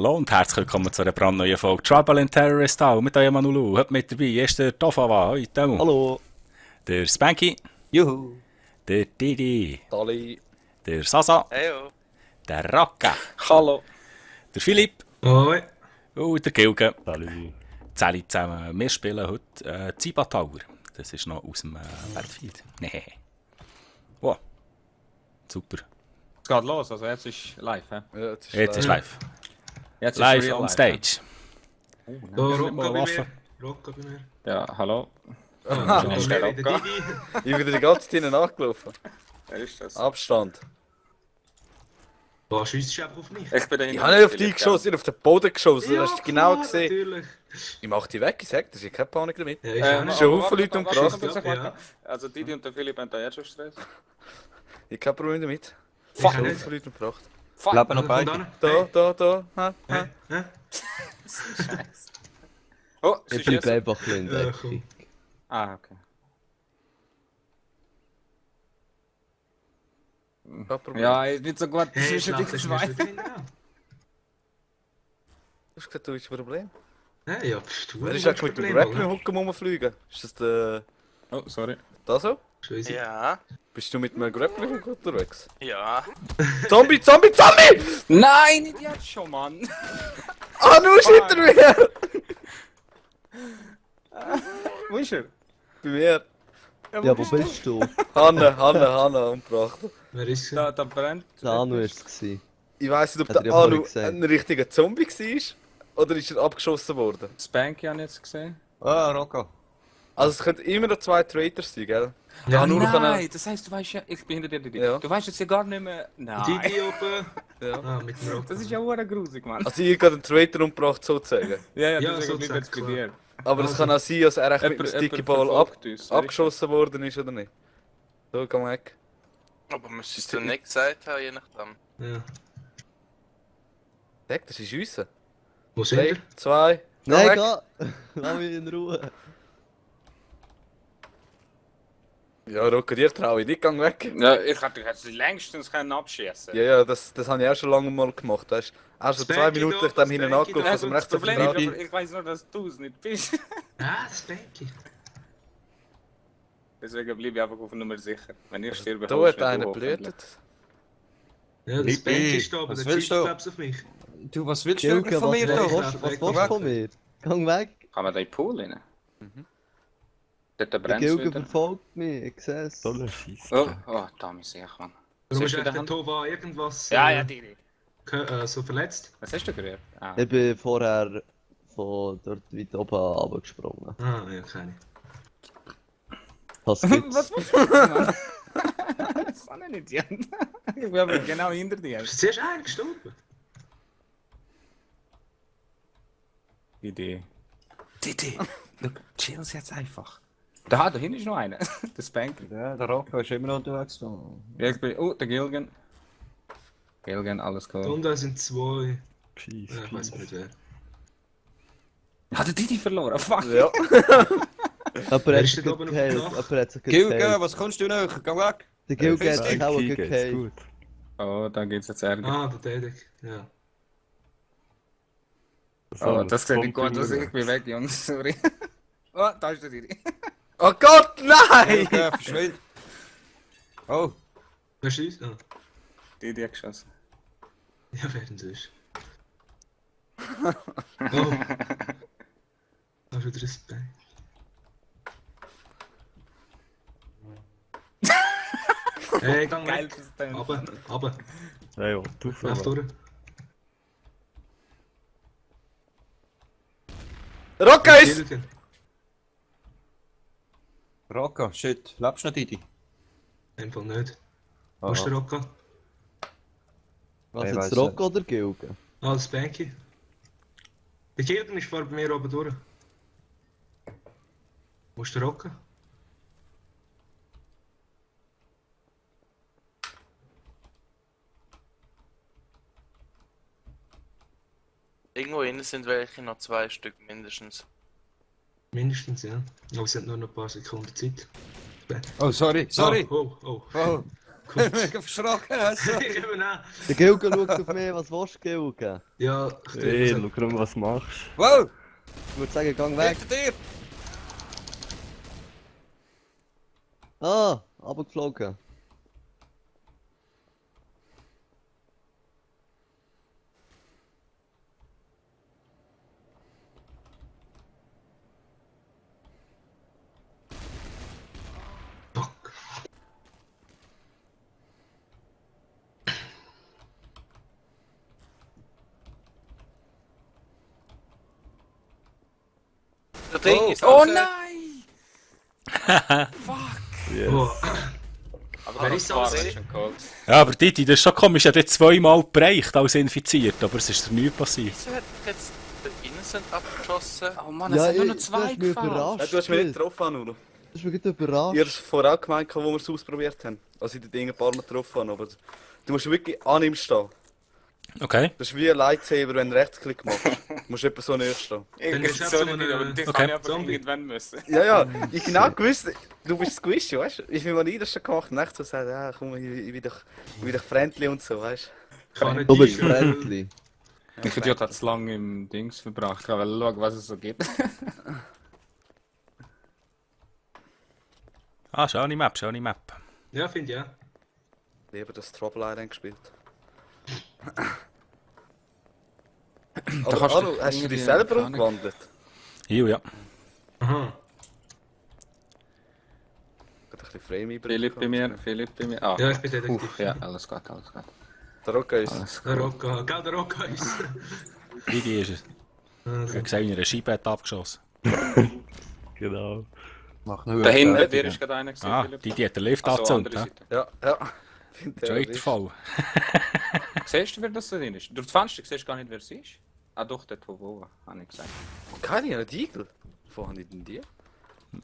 Hallo und herzlich willkommen zu einer brandneuen Folge Trouble in Terrorist Town mit eurem Manulu. Heute mit dabei ist der Tofawa, hoi Temu. Hallo. Der Spanky, Juhu. der Didi, Sali. der Sasa, Heyo. der Rocca, Hallo. der Philipp Hoi. und der Gilge. Salut. Zusammen zusammen. Wir spielen heute Ziba Tower. Das ist noch aus dem Battlefield. Nee. Wow. Super. Es geht los, also jetzt ist live, hä? Ja, Jetzt ist live. Jetzt Live real on live, stage. Da, nicht Rocco mal bei Waffe. mir. Rocco bei mir. Ja, hallo. Ah, Schon Rocco der bei mir, der Rocco. Didi. Ich bin wieder die ganze Zeit nachgelaufen. Wer ist das? Abstand. Boah, schiesst du einfach auf mich? Ich bin der Ich habe nicht auf dich geschossen, ich habe auf den Boden geschossen. Du hast genau klar, gesehen. Natürlich. Ich mach die weg, ich sag das, ich habe keine Panik damit. Ja, ich auch nicht. schon Haufen Leute umgebracht. Ja. Also Didi und der Philipp haben da jetzt schon Stress. Ich habe kein Problem damit. Ich Fuck. habe Haufen Leute umgebracht. Fuck! Leben noch Kommt beide. an. Da. Ha, Hey, ha. hey. Oh, sie Ich bleibe schießen. einfach ein bisschen in Ja, der komm. Ecke. Ah, okay. Kein Problem. Ja, ist nicht so gut Hey, zwischen Schlacht die ist zwei. mir drin, ja. Du hast gesagt, du hast ein Problem. Hey, ja, pff, du Wer ist hast eigentlich mit dem Grappling-Hook rumfliegen? Ist das der... Oh, sorry. Da so? Scheiße. Ja. Bist du mit einem Grappling-Hook unterwegs? Ja. Zombie! Nein, nicht jetzt schon, Mann! Ah, du bist hinter mir! Wo ist er? Bei mir. Ja, wo bist du? Hanna umgebracht. Wer ist es? Da brennt. Der Anu war es. Ich weiss nicht, ob Hat er der ja vorhin Anu gesagt. ein richtiger Zombie war oder ist er abgeschossen worden. Spanky habe ich jetzt gesehen. Ah, Rocco. Also es könnten immer noch zwei Traitors sein, gell? Ja, Anu kann Nein, das heisst, du weißt ja, ich bin hinter dir, Didi. Ja. Du weißt jetzt ja gar nicht mehr. Nein. Didi oben. Ja. Ah, mit dem Rocco. Das ist ja hure grusig, Mann. Also ich habe einen Traitor umgebracht sozusagen. Ja, Ja, deswegen bleib sozusagen, jetzt bei dir. Aber es Also, kann auch sein, dass er echt mit dem Jemand- Sticky jemand Ball verfolgt uns, abgeschossen worden ist oder nicht. So, komm weg. Aber müsste es dann nicht gesagt haben, je nachdem. Ja. Sag, das ist uns. Wo sind 3, wir? 2, Nein, weg. geh! Lass mich in Ruhe. Ja, Rocco, dir traue ich nicht, gang weg. Ja, ich hätte jetzt längstens können abschießen. Ja, das habe ich auch schon lange mal gemacht, weißt du. Erst so 2 Spanky Minuten da, ich dem hinten Spanky angelaufen, da. dass er mir echt so Problem vertraut. ist, aber ich weiß nur, dass du es nicht bist. Ah, das Bänki. Deswegen bleibe ich einfach auf Nummer sicher. Wenn ich sterbe, Da holst hat du mich, einer du hoffentlich. blühtet. Ja, das Lieb Bänki dich. ist da, aber Was der willst zieht du? glaubst auf mich. Du, was willst Gilke, was da? willst du von mir? Gang weg! Kann man da in den Pool rein? Dort Der brennt es Gilke wieder. verfolgt mich, ich seh's. Oh, da muss ich, Mann. Warum Was ist hast du in der der Hand? Tova irgendwas Didi. so verletzt? Was hast du gerührt? Ah. Ich bin vorher von dort weit oben runtergesprungen. Ah, ja, keine. Das gibt's. Was willst du machen? Das kann ich nicht, Jan. Ich bin aber genau hinter dir. Ist zuerst einer gestorben? Idee. Didi, chill's jetzt einfach. Da hinten ist noch einer. Der Spanky. Ja, der Rocco ist immer noch unterwegs. Ja, ich bin. Oh, der Gilgen. Gilgen, alles Da cool. unten sind zwei. Ich weiß nicht wer. Hat der Didi verloren? Fuck! Ja. Aber Wer er ist hat denn sich oben auf geheilt. dem Dach? Aber er hat sich Gilge, geheilt. was kommst du noch? Geh weg! Der Gilge hat sich auch geht's geheilt. gut. Oh, da geht's jetzt Ärger. Ah, der Dedek. Ja. Oh, das sieht nicht gut aus. Ich bin weg, Jungs. Sorry. Oh, da ist der Didi. Oh Gott, nein! Gilge, verschwind! Oh, Wer schießt? Ah. Didi hat geschossen. Ja, wer denn sonst? Oh. Da ist wieder ein Bein. Hey, gang Geil, weg! das ist dann. Aber, ja, ja, du lauf durch. Rocco ist... Gilgen. Rocco, shit, lebst du noch, Didi? Einfach nicht. Oh, Wo ist der Rocco? Was Ich jetzt, weiss Rocco oder Gilge? Ah, das Bänki. Der Gilgen ist vor bei mir oben durch. Wo ist der Rocco? Irgendwo innen sind welche, noch 2 Stück mindestens. Mindestens, ja. Aber es sind nur noch ein paar Sekunden Zeit. Oh, sorry, sorry! Oh, oh, oh. Oh, Mega verschrocken, also. Ich eben auch. Der Gilgen schaut auf mich, was willst du, Gilgen? Ja, ich Hey, tue schau mal, was du machst. Wow! Ich würde sagen, gang weg. Hinter dir! Ah, runtergeflogen. Fuck. Der Ding ist Oh also- nein! Yes. Oh, Aber Wer das ist war das? schon kalt. Ja, aber Didi, das ist schon komisch. Er hat jetzt zweimal bereicht als infiziert, aber es ist nichts passiert. Wieso hat jetzt der Innocent abgeschossen? Oh Mann, es sind nur noch du zwei hast mich gefallen. überrascht. Du hast mich nicht getroffen, Nuno. Du hast mich gerade überrascht. Ihr habt es vorher gemeint, wo wir es ausprobiert haben. Als ich die Dinge ein paar Mal getroffen habe. Aber du musst wirklich an ihm stehen. Okay. Das ist wie ein Lightsaber, wenn du Rechtsklick machst. Du musst etwa so näher stehen. Dann Ich ist weiß das so so nicht, eine- aber das Okay. kann ich aber Zombie. irgendwann müssen. Ja, ja, ich genau gewusst, du bist Squishy, weißt du? Ich bin mal das schon gemacht und echt so gesagt, ja, komm, ich bin doch Friendly und so, weißt Kann Du bist ich friendly. Ich Idiot hat zu lange im Dings verbracht. Ich wollte schauen, was es so gibt. Ah, schöne Map, schöne Map. Ja, finde ich ja. du? Lieber das Trouble Island gespielt. kannst Aber du Anu, hast du irgendwie- dich selber keine Ahnung. umgewandelt? Ja. Aha. Ich hab ein bisschen Frame einbringen. Philipp bei mir, Philipp bei mir. Ah, Ja, ich bin Detektiv. Uff, ja, alles gut, alles gut. Der Rocker ist. Alles Der gut. Rocca. Gell, der Rocca ist. Didi ist es. Ich Also, habe gesehen, wie er eine Scheibe hat abgeschossen. Genau. Mach nur Da hinten, fertig. wer ist gerade einer gesehen, Ah, Philipp? Didi hat den Lift Also, angezündet. andere Ja. Seite. Ja, ja. Find der Zweiter ist- Fall. Siehst du, wer das da drin ist? Durch das Fenster siehst du gar nicht, wer es ist. Ah doch, dort wo, habe ich gesagt. Keine, ein Igel. Wo habe ich denn die?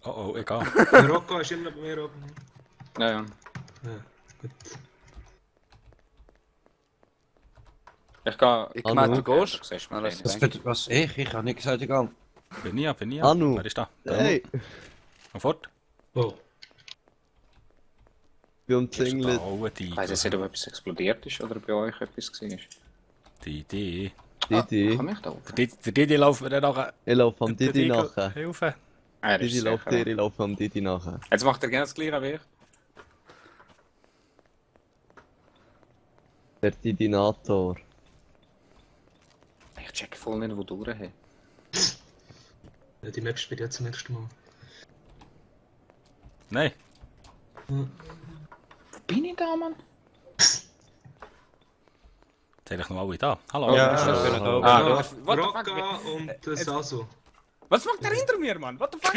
Oh oh, egal. der Rocca ist immer noch bei mir oben. Ja, ja. Ja, gut. Ich kann... Ich Anu. meine, du gehst. Du siehst Ah, mich das- nicht. Was? Ich habe nicht gesagt, ich gehe. Bin ich, bin ich. Anu. Wer ist da? Da. Hey, Komm fort. Oh, ich bin umzingelt. Oh, die Ich weiss jetzt nicht, ob etwas explodiert ist oder bei euch etwas war. Idee. Didi. Komm ich da oben? Der Didi läuft mir dann nachher. Ich laufe am Didi nachher. Hilfe. Ah, er ist Didi läuft sicher. dir, ich laufe am Didi nachher. Jetzt macht er gerne das gleiche wie ich. Der Didinator. Ich check voll nicht, wo du hey. ja, die Map spielt jetzt zum ersten Mal. Nein. Wo bin ich da, Mann? Jetzt habe ich noch alle da. Hallo. Ja, ist das ich bin da oben. Ah, Rocca what the fuck? und der Sasu. Was macht der hinter mir, Mann? What the fuck?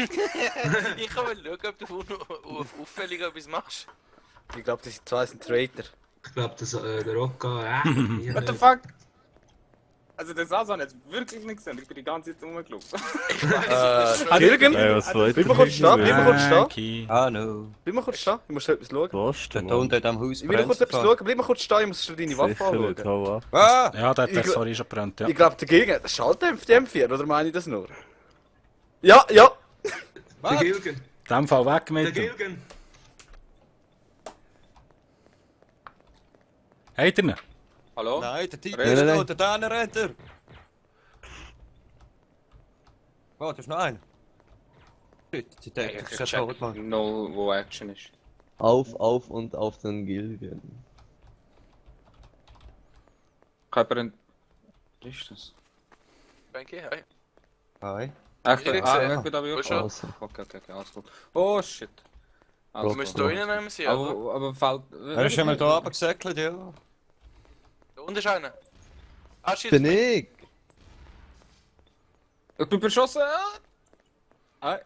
Ich kann mal schauen, ob du auf auffällig etwas machst. Ich glaube, das sind zwei Traitor. Ich glaube, der Rocca. What the fuck? Also der Sasan hat wirklich nichts gesehen. Ich bin die ganze Zeit rumgelaufen. Jürgen, Ey, was wollt bleib mal kurz stehen, bleib mal kurz stehen. Danke. Ah, no. Bleib mal kurz stehen, ich muss etwas schauen. Was Der du, Ton Mann? dort am Haus Ich will kurz etwas schauen, bleib mal kurz stehen, ich muss schon deine Waffe Sicher nicht, anschauen. hau ab. Ah! Ja, der hat Ich- das vorhin schon gebrannt, ja. Ich glaube, dagegen, das Schalldämpf die M4, oder meine ich das nur? Ja, ja! Der Was? Gilgen. In dem Fall weg Der mit dem. Gilgen. Habt ihr ihn? Hallo? Nein, der Tiger Nein, ist nein, da, der Däner rennt er. Oh, da ist noch einer. Shit, die Decke ist ja tot, Mann. Null, wo Action ist. Auf und auf den Gilgen. Kann jemand... Was ist das? Danke, hi. Hi. Ich bin, Ich ah, sehe. ich bin da wie Wo schon? Also, Okay, alles gut. Oh shit. Du Alles musst gut. da innen sein, oder? Aber fällt... Er ist einmal da runtergesäckelt, ja. Da unten ist einer. Ah, shit. bin ich! Ich bin beschossen! Ah.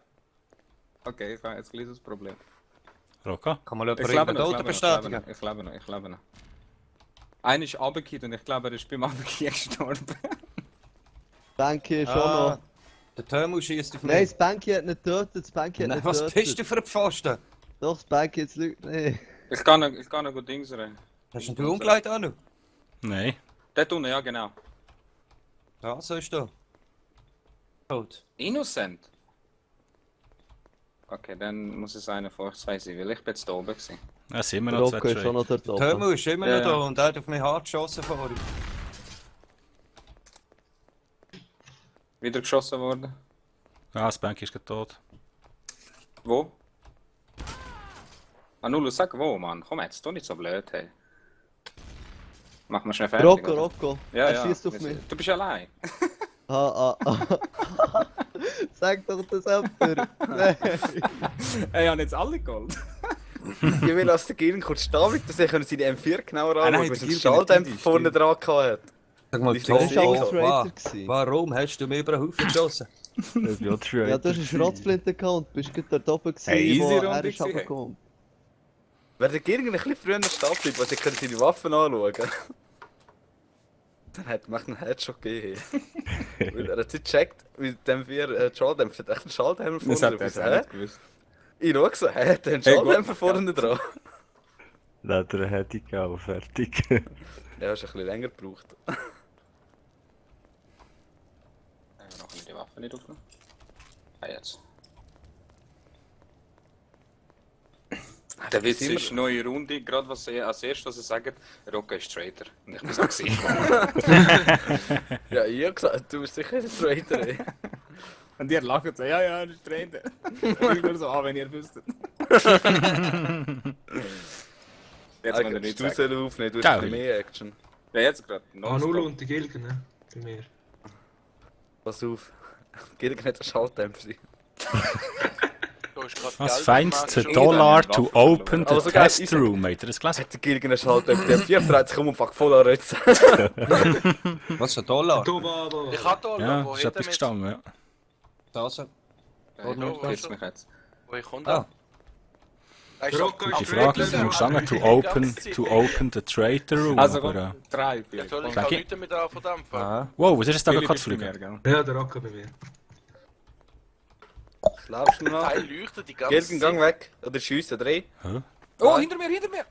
Okay, ich habe jetzt ein kleines Problem. Rocca? Kann man Ich jemand lebe den noch, Auto bestätigen? ich lebe noch. Einer ist runtergefallen und ich glaube, er ist beim Runtergehen gestorben. Banky schon Ah, noch. der Thermo schießt auf mich. Nein, das Banky hat nicht getötet, das Banky hat Nein, nicht was getötet. bist du für ein Pfosten? Doch, das Banky jetzt lügt nicht. Ich kann noch gut Dings rein. Hast du einen umgelegt, Anu? Nein. Dort unten, ja genau. Ja, so ist da. Tot. Innocent? Okay, dann muss es einer von euch zwei sein, weil ich bin jetzt da oben gewesen. Ja, sind wir noch zwei Rocco ist schon Trade. noch dort oben. Thermo ist immer Ja, noch da ja. und er hat auf mich hart geschossen vorhin. Wieder geschossen worden. Ah, das Bank ist gerade tot. Wo? Ah, Null, sag wo, Mann. Komm jetzt, tu nicht so blöd, hey. Mach mal schnell fertig. Rocco, oder? Rocco. Ja, Er ja. schießt auf wir mich. sind- Du bist allein. Sag doch das öfter. Nein. Ey, haben jetzt alle Gold. Ich will, dass der Gilgen kurz stehen bleibt, dass er seine M4 genauer nein, anschauen, der weil sie den Gilgen hat Schalldämpfer die, vorne stimmt. dran gehabt hat. Sag mal, Ich Das bin war auch sicher. Traitor. gewesen. Warum hast du mir über einen Haufen geschossen? Das ist ja Traitor. Ja, du hast eine Schrotzflinte gehabt und bist gerade dort oben gewesen, Hey, easy wo Runde er ist gewesen, hey. runtergekommen. Wäre der Gilgen ein bisschen früher stehen bleiben, weil sie können seine Waffen anschauen. Dann hätte man einen Headshot gegeben. Weil er hat nicht gecheckt, mit dem wir Schalldämpfer hat echt einen Schalldämpfer Das vorne hat er drauf. jetzt auch Hä? nicht gewusst. Ich schau so, hä, hat der einen Hey, Schalldämpfer gut. vorne dran? Da hat er eine Heading gegeben, fertig. Ja, hast ein bisschen länger gebraucht. Noch die Waffe nicht aufnehmen. Ah, jetzt. Der Witz ist, neue Runde, gerade was sie als erstes was sie sagen, Rocco ist Traitor. Und ich bin so gesehen. Ja, ich hab gesagt, du bist sicher ein Traitor, ey. Und ihr lacht so, ja, ja, das ist Traitor. Ich nur so an, wenn ihr wüsstet. Jetzt kann er nicht Du sagen. sollst aufnehmen, du hast Geil. ein bisschen mehr Action. Ja, jetzt gerade. Ah, Null und der Gilgen, ne? Bei mir. Pass auf. Gilgen hat einen Schalldämpfer. Da ist grad Was Geld finds auf the dem Markt. dollar to open the Aber so geil, test ich- room? Habt ihr das gelesen? Hat der Gilgen einen Schalldämpfer? Der 34 um und fuck voll an Rötze. Was für ein Dollar? Toba, Ich hab Dollar, Ja, wo ist hat er etwas mit? gestanden, ja. Das? Ja, wo jetzt ist mich jetzt. Wo ich kommt Ah. Rocco Die Frage ist, muss gestanden to open the trader room. Also aber, komm, 3, Ja, 4. toll, ich Sag kann ich- nichts damit verdämpfen. Ah. wow, was ist das da gerade Philipp ist bei geflogen? mir, gell? Ja, der Rocker bei mir. Schlafst du noch? Teil leuchtet die ganze Gilgen, gang weg. Oder schiessen, dreh. Oh, hinter mir, hinter mir!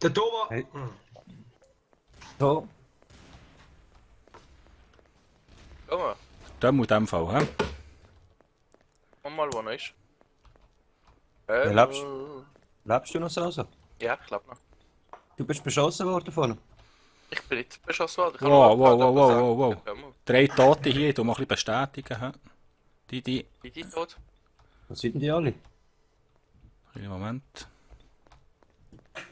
Der Toba! Hey. Hm. So. Komm mal, Dem in dem Fall, hä? komm mal, wo er ist. lebst Lebst du noch so? Ja, ich glaube noch. Du bist beschossen worden von ihm. Ich bin nicht beschossen worden. Ich hab Wow, nur wow, abgehalten, wow, aber wow, wow. sag- Komm mal, 3 Tote hier, ich tu mal ein bisschen bestätigen. Hä? Die, sind die tot? Was sind denn die alle? einen Moment. Hat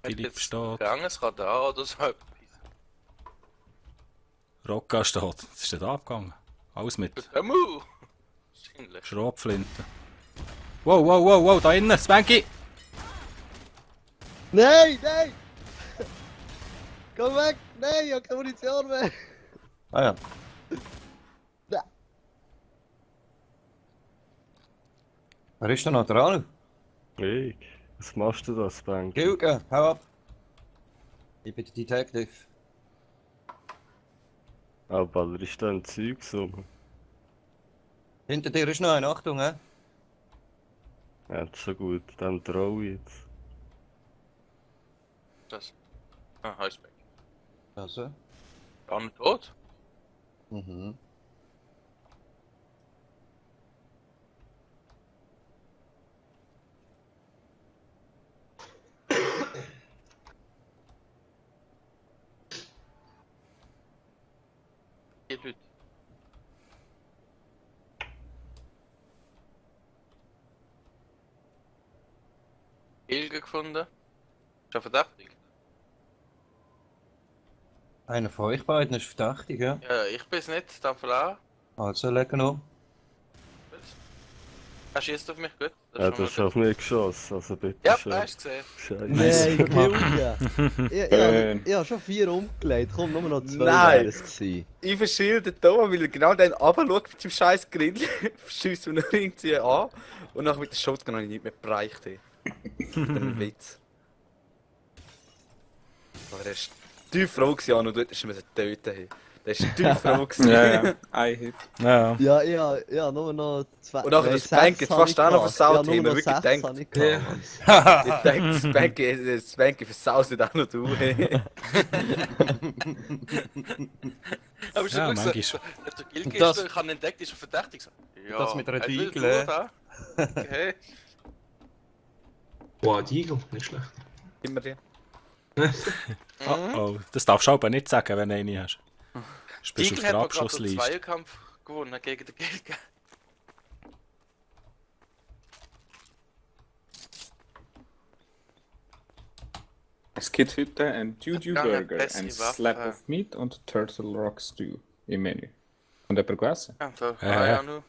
Philipp jetzt steht. gegangen, es kann da oder so etwas. Rocca steht. Was ist denn da abgegangen? Alles mit Komm mal! Wahrscheinlich. Schrotflinten. Wow, wow, wow, wow, da innen, Spanky! Nein, nein! Komm weg! Nein, ich hab keine Munition mehr! Ah ja. Wer ist denn noch dran? Ich. Was machst du da, Spank? Gilge, hau ab. Ich bin der Detective. Aber ist da ein Zeug so? Hinter dir ist noch eine, Achtung, hä? Ja, das ist schon gut. Dann traue ich jetzt. Das. Ah, Heißbeck. Also. Gar nicht tot? Mhm. Die Leute. Ilge gefunden. Ist er verdächtig? Einer von euch beiden ist verdächtig, ja? Ja, ich bin's nicht, dann auch. Also, legen noch. Er schießt auf mich, gut. Ja, schon du hast mal auf mich geschossen, also bitte gut. Ja, schön. hast du gesehen. Scheiße. Nein, Gilge! Ich hab schon 4 umgelegt, komm, nur noch 2 Nein. wären es gewesen. Ich verschilde Thomas, weil er genau dann runterschaut mit seinem scheiß Grill, schiesst mir noch irgendwie an und nachher mit der Shotgun habe ich nicht mehr bereicht. Ein Witz. Aber er ist tief froh gewesen, und du hättest ihn töten. Hey. Der ist tief roh gewesen. Ja. Ein Hit. Ja. Ja, nur noch zwei. Und nachher nein, das Bank sechs jetzt habe fast ich auch noch gehabt. versaut, Ja, haben nur wir noch wirklich sechs gedacht. habe ich gehabt. Ich denke, das Bank versaust auch noch du. Aber schon Ja, gut manchmal. gesagt, der Gilge Das- ist, ich habe entdeckt, ist er verdächtig. So, ja, Das mit einer er will Diegel, nur da. Okay. Boah, die Igel, nicht schlecht. Immer die. Oh, das darfst du aber nicht sagen, wenn du eine hast. Du bist auf Diegel der hat mir gerade den Abschlussliste. Zweierkampf gewonnen gegen den Gilge. Es gibt heute ein Juju Ja, eine Burger, bessere ein Waffe. Slab of Meat und Turtle Rock Stew im Menü. Und jemand gegessen? Ja, da Ja. ja nur.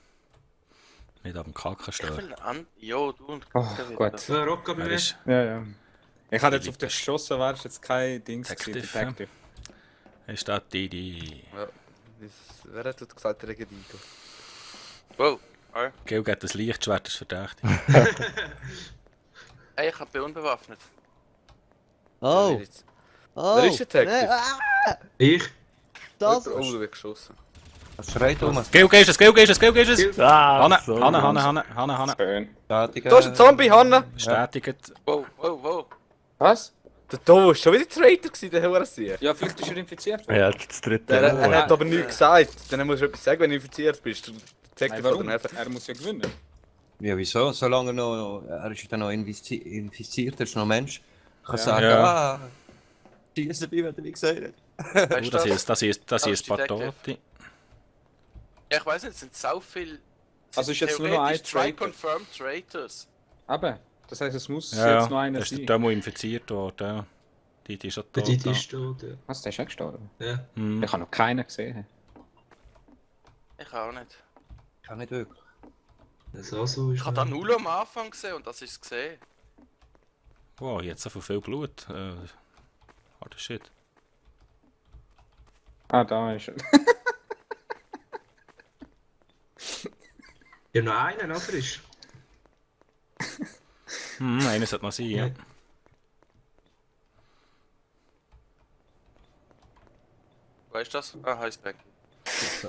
Nicht auf dem Kacken Ich stehen. will an. Jo, du und Oh, Gilge wieder. gut. Rocca bei Wer mir. ist Ja, ja. Ich hatte jetzt auf den geschossen, war jetzt kein Dings Detective, gewesen, Detective. ist das die? Ja. Wer hat das gesagt, der Regen Igel? Wow. Gil geht das Lichtschwert, das ist verdächtig. Ey, ich bin unbewaffnet. Oh, oh. Wer ist der Detective? Nein, Ich. das. Oh, du wirst geschossen. Was schreit um? Gil ist es, Gil ist es, Gil ist es! Hanne, so Hanne. Schön. Fertig. Da ist ein Zombie, Hanna! Bestätigt. Wow, wow, wow. Was? Der Do war schon wieder Traitor gewesen, der Hurasier. Ja, vielleicht ist er infiziert. Ja, das dritte. Er hat aber nichts gesagt. Dann musst du etwas sagen, wenn du infiziert bist. Der Nein, Detective kann warum? dann helfen. Er muss ja gewinnen. Ja, wieso? Solange er ist dann noch infiziert, er ist noch Mensch. Kann Ja. sagen, Ja. schieß dabei, wenn er nicht gesagt hat. Weißt du Das das? ist ist Patoti. Ja, ich weiß nicht, es sind so viele. Also ist jetzt nur noch ein Zwei Traitor. confirmed traitors. Aber, das heißt, es muss Ja, jetzt noch einer das ist sein. der Demo infiziert worden. Ja. Die ist schon Der tot. Didi ist tot, ja. Was, der ist auch gestorben? Ja. Hm. Ich habe noch keinen gesehen. Ich auch nicht. Kann nicht wirklich. Das auch so ist. Ich habe da null am Anfang gesehen und das ist es gesehen. Wow, jetzt so viel Blut. Harder Shit. Ah, da ist er. Ja, noch einen, oder ist? Einer sollte noch sein, ja. Weißt du das? Ah, heißt Becky. Ich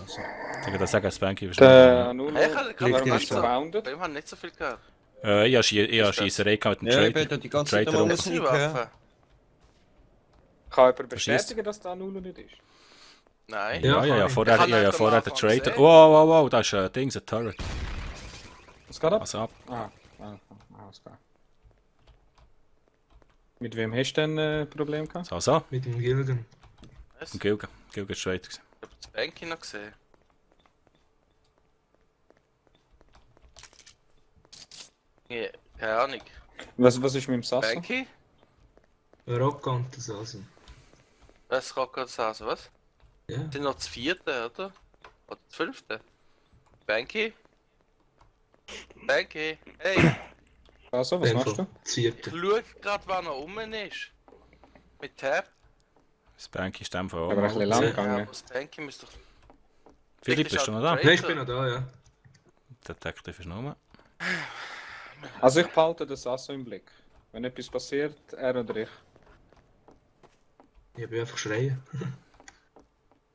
würde das sagen, Spanky ist Der Null. Hey, ich habe Warum nicht hast du so. geboundet? Bei ihm habe nicht so viel gehört. Ich habe Schiesserei mit dem Ja, ich Trader. bin die ganze Zeit Traitor am um- Musik Waffe. hören. Kann jemand bestätigen, dass da Null nicht ist? Nein. Ja. Ja, Ich vorher, habe ja, nicht am vorher der Anfang Trader. gesehen. Wow, da ist ein Ding, ein Turret. Was geht ab? Also ab. Alles klar. Mit wem hast du denn Problem gehabt? So. Mit dem Gilgen. Was? Und Gilge ist Trader. Ich habe das Banky noch gesehen. Ja, keine Ahnung. Was ist mit dem Sasso? Banky? Rocca und das also. Was Rocker sagen, was? Ja. Sind noch das vierte, oder? Oder das fünfte? Banky? Banky? Hey, Sasso, was machst du? Das ich vierte. schau grad, wann er rum ist. Mit Tab. Spanky ist dem von Aber ein bisschen lang Ja, gegangen. aber das Banky müsste doch... Philipp, bist du noch da? Traitor. Nein, ich bin noch da, ja. Detective ist noch. Also ich behalte den Sasso im Blick. Wenn etwas passiert, er oder ich. Ich will einfach schreien.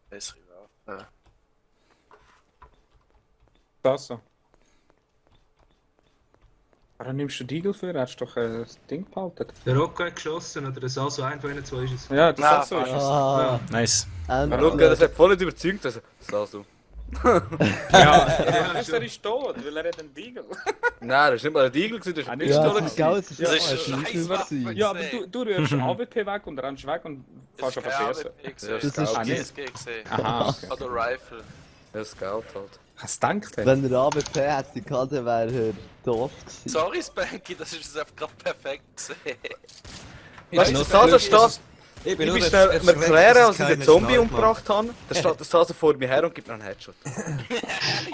Bessere Waffe. Sasso. Warum nimmst du die Igel für? Hast du doch das Ding behalten? Der Rocca hat geschossen, oder der Sasso, ein von ihnen zwei ist es. Ja, der Nein, Sasso ist es. Ah, Nice. Schau, das hat voll nicht überzeugt. Also, Sasu. Ja, er ist tot, weil er hat einen Igel. Nein, das ist nicht mal ein Igel, das ist Ah, ein nicht ja, Pistola. das ist geil, das ist ja Das ist ein eine Schlüssel Scheisswaffe. gewesen. Ja, aber du rührst AWP weg und rennst weg und fährst auf keine Verkehr. AWP gesehen. Das Das ist- ist Ah, nicht. GSG gesehen. Aha, okay. Oder Rifle. Das Geld halt. Hast du gedacht? Wenn er AWP hätte gehabt, dann wäre er doof gewesen. Sorry, Spanky, das ist einfach gerade perfekt gesehen. Weißt du, der Sasu steht... Ich bin schnell mir erklären, als ich den Zombie umgebracht habe. Da steht der Sasu vor mir her und gibt mir einen Headshot.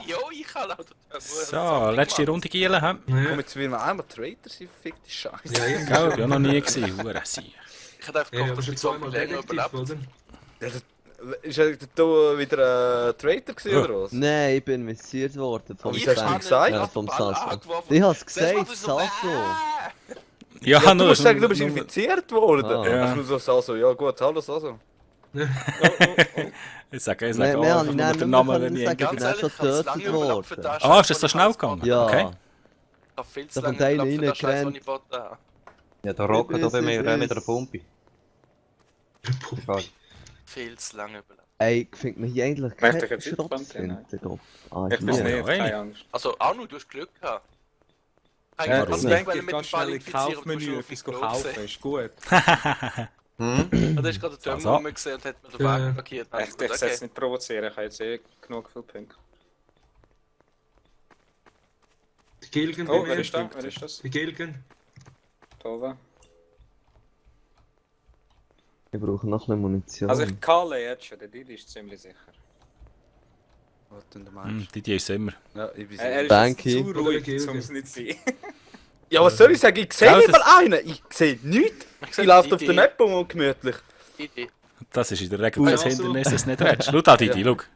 Jo, ich kann lauter. So, letzte Runde Gielen, hä? Komm, Ja, jetzt will man einmal Traitor sein, fickte Scheiße. ja, ja. Gell, ich war noch nie gesehen. Hure Sieg. Ich hätte einfach Ja, gehofft, aber dass schon die Zombie zweimal länger Detektiv, überlebt. oder? Ist er da wieder ein Traitor gewesen, oder was? Nein, ich bin visiert worden vom Ich hab's Sven. nicht gesagt. Ja, vom Ball Sasso. angeworfen. Ich hab's Zuerst gesagt, macht er so, Sasso. Ja, Ja, du nur- musst sagen, du bist nur- infiziert worden. Ah. Ja. Also so Sasu, ja gut, hallo Sasu. Ich sage Wir einfach haben nur ihn den nicht Namen, mehr wenn ich sagen, eingebe. ich bin auch schon ich hab's lange getötet überlaufen, worden. da Ah, ist das so schnell gegangen? Ja. Okay. Ich hab viel zu Da lange kommt einer überlaufen, den Scheiß, den reingerannt. ich geboten habe. Ja, der Rocker da bei mir Ich mit der weiß. Pumpe. Viel zu lange überlaufen. Ey, findet man hier eigentlich Möchte keinen ich jetzt nicht Schrotflinte drauf? Ah, Ich weiß hier. nicht, Ja, keine Angst. Also, Arno, du hast Glück gehabt. warum Also, nicht? denke ich, ganz schnell in Kaufmenü etwas kaufen, ist gut. Hm? Und da ist gerade der Also. Dömer gesehen und hat mir den Weg blockiert. Dann Ich habe ich soll gedacht, jetzt nicht provozieren, ich habe jetzt genug viele Punkte. Die Gilgen Oh, bei wer mir. ist da? Wer ist das? Die Gilgen. Tova. Ich brauche noch eine Munition. Also ich kalle jetzt schon, der Didi ist ziemlich sicher. Was denn der Mensch? Die ist immer. Ja, ich bin Er sicher. ist Danke. jetzt zu ruhig, Gilgen. um es nicht zu sein. Ja, was soll ich sagen? Ich sehe Ja, nicht das- mal einen! Ich sehe nichts! Ich laufe auf der Map und gemütlich. Idee. Das ist in der Regel das Also. Hindernis, dass du nicht redest. Schau da, Didi, schau. Siehst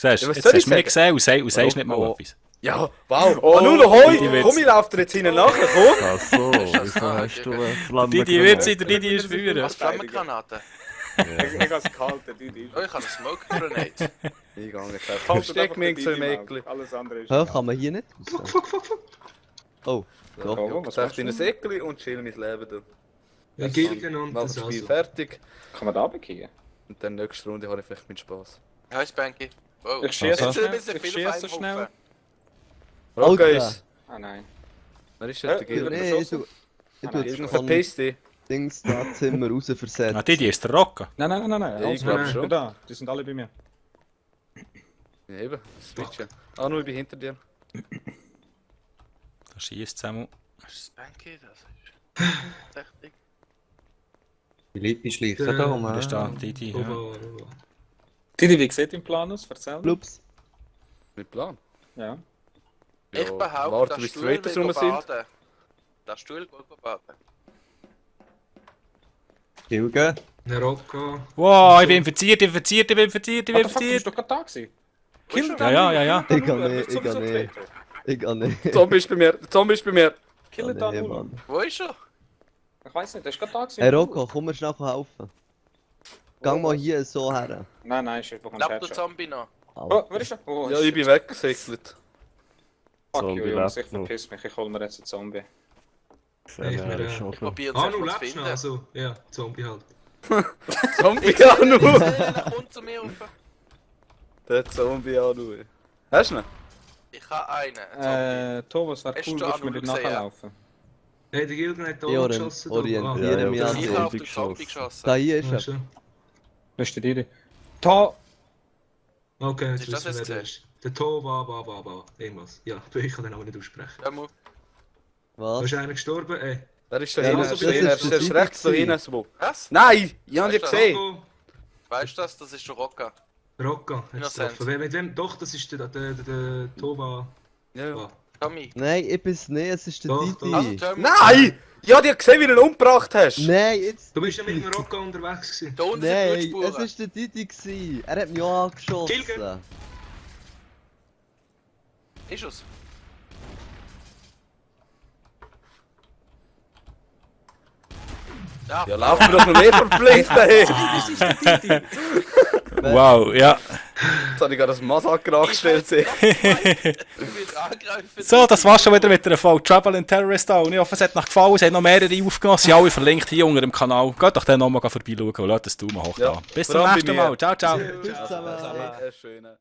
Ja, du, was jetzt soll hast ich du mich sagen? gesehen und sagst nicht mal Oh. etwas. Ja, wow! Oh, Oh, nur hoi! die Witz. Komm, ich laufe dir jetzt hinten nachher, komm! Ach so, wieso hast du eine Flamme Didi wird sein, der Didi ist früher. Was Flammengranate? Ich habe es kalt, der Didi. Oh, ich habe eine Smoke Grenade. Ich gehe jetzt einfach. Haltet Versteck einfach mich den so Didi im im Eckli. Auge. Alles andere ist... Hä, kann man hier nicht Fuck, raus? fuck, fuck, fuck. Oh, So, Oh, ich was sag machst in du? ein Säckli und chill mein Leben da. Die Gilgen und Mach das das Spiel also. fertig. Kann man da runtergehen? Und dann nächste Runde habe ich vielleicht meinen Spaß. Hi, Spanky. Oh, Ich schieße jetzt so sind schnell. wir Ich viel auf schieße so einem schnell. Haufen. Rockers! Ah nein. Wer ist denn der Ja, Gilder? nee, ich tu Nein, jetzt Irgend von verpiss dich. Dings da Zimmer raus versetzt. Ah, Didi ist der Rocker. Nein. Ja, ich glaub schon. Da, die sind alle bei mir. Ja, eben, switchen. Ah, nur ich bin hinter dir. Da schießt zusammen. Spanky, das ist richtig. Die Lippe schleichen da um. Da ist da Didi. Ja. Ober. Didi, wie sieht dein Plan aus? Erzähl mir. Plups. Mit Plan. Ja. Ich Ja, behaupte, warte, dass bis die Stuhl Weiters will rum sind. baden. Der Stuhl will baden. Gilgen. Ein Rocco. Wow, ich bin infiziert. What the fuck, du bist doch gerade da gewesen. Kill den! Ja. Ich kann nicht, ich kann nicht. Ich kann nicht. Zombie ist bei mir, der Zombie ist bei mir. Kill Nee, den nur. Mann. Wo ist er? Ich weiß nicht, der ist gerade da gewesen. Hey Rocco, komm mir schnell helfen. Gang mal hier so her. Nein, ist einfach ein Lebt der Headshot. Zombie noch? Oh, wer ist der? Oh, Ja, ich bin weggesäckelt. Fuck Zombie you, Jungs, ich lebt noch. verpiss mich, ich hol mir jetzt einen Zombie. Gesehen, er ist schon Ich so. probiere Ah, es du erst mal zu lebst noch, finden. also. Ja, Zombie halt. Zombie an nur. Er kommt zu mir rauf. Der Zombie an nur. Hast du ihn? Ich habe einen. Zombie. Thomas, wäre Hast cool, du würdest du mir Anu nicht gesehen, nachlaufen? Hey, der Gilgen hat da Ich geschossen. orientiere Ja, mich ja, an Ich ja. dich. habe auf Zombie den Zombie geschossen. geschossen. Da hier ist Ja, er. schon. Das ist der Didi. Da! Okay, Ist jetzt das wissen wir, jetzt wer der ist. Der Tova, irgendwas. Ja, ich kann den auch nicht aussprechen. Dömer. Da Was? ist einer gestorben, ey. Der ist da Ja, hinten, also, er ist das ist rechts der da hinten. So. Was? Nein, ich hab ihn Weißt du, gesehen. Rocco. Weißt du das? Das ist der Rocker. Rocco. hat's Innocent. getroffen. Mit wem? Doch, das ist der Tova. Ja, ja. Ah. Tommy. Nein, ich bin's nicht, es ist der Doch, Didi. Also Dömer. Nein! Ich hab dir gesehen, wie du ihn umgebracht hast. Nein, jetzt. Du bist ja mit dem Rocco unterwegs gewesen. Da unten sind Nein, es Blutspuren. ist der Didi gsi. Er hat mich auch angeschossen. Gilgen. Ist es? Ja, Ja, lauf mir doch noch mehr verpflichtet, hey. Wow, ja. Jetzt habe ich gerade das Massaker angestellt. Du wirst angreifen. So, das war's schon wieder mit der Folge Trouble in Terrorist Town. Ich hoffe, es hat euch gefallen. Es haben noch mehrere aufgenommen. Sie sind alle verlinkt hier unter dem Kanal. Geht doch dann nochmal vorbeischauen und lasst das Daumen hoch da. Ja, Bis vor zum allem bei nächsten mir. Mal. Ciao, ciao. Tschüss zusammen. Schöne.